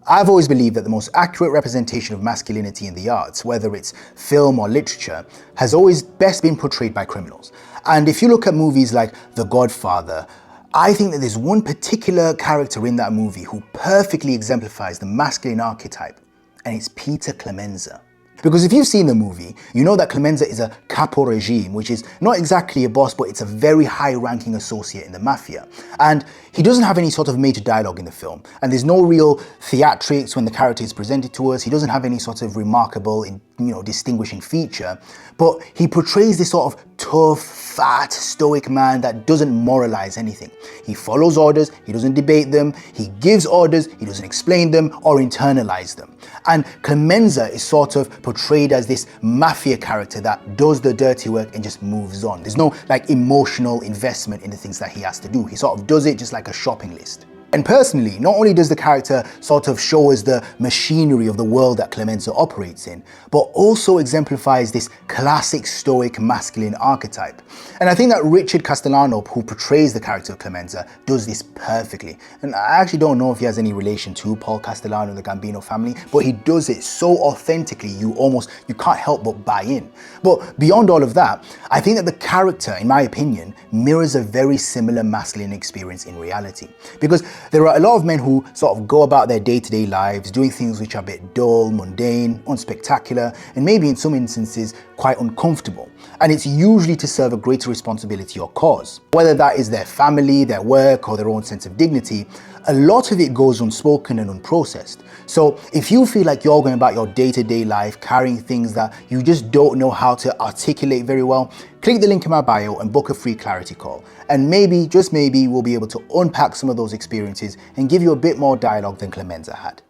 I've always believed that the most accurate representation of masculinity in the arts, whether it's film or literature, has always best been portrayed by criminals. And if you look at movies like The Godfather, I think that there's one particular character in that movie who perfectly exemplifies the masculine archetype, and it's Peter Clemenza. Because if you've seen the movie, you know that Clemenza is a capo regime, which is not exactly a boss, but it's a very high-ranking associate in the mafia. And he doesn't have any sort of major dialogue in the film, and there's no real theatrics when the character is presented to us. He doesn't have any sort of remarkable, distinguishing feature, but he portrays this sort of tough, fat, stoic man that doesn't moralize anything. He follows orders, he doesn't debate them, he gives orders, he doesn't explain them or internalize them. And Clemenza is sort of portrayed as this mafia character that does the dirty work and just moves on. There's no emotional investment in the things that he has to do. He sort of does it just like a shopping list. And personally, not only does the character sort of show us the machinery of the world that Clemenza operates in, but also exemplifies this classic stoic masculine archetype. And I think that Richard Castellano, who portrays the character of Clemenza, does this perfectly. And I actually don't know if he has any relation to Paul Castellano and the Gambino family, but he does it so authentically you can't help but buy in. But beyond all of that, I think that the character, in my opinion, mirrors a very similar masculine experience in reality. Because there are a lot of men who sort of go about their day-to-day lives doing things which are a bit dull, mundane, unspectacular, and maybe in some instances quite uncomfortable. And it's usually to serve a greater responsibility or cause. Whether that is their family, their work, or their own sense of dignity, a lot of it goes unspoken and unprocessed. So if you feel like you're going about your day-to-day life carrying things that you just don't know how to articulate very well, click the link in my bio and book a free clarity call. And maybe, just maybe, we'll be able to unpack some of those experiences and give you a bit more dialogue than Clemenza had.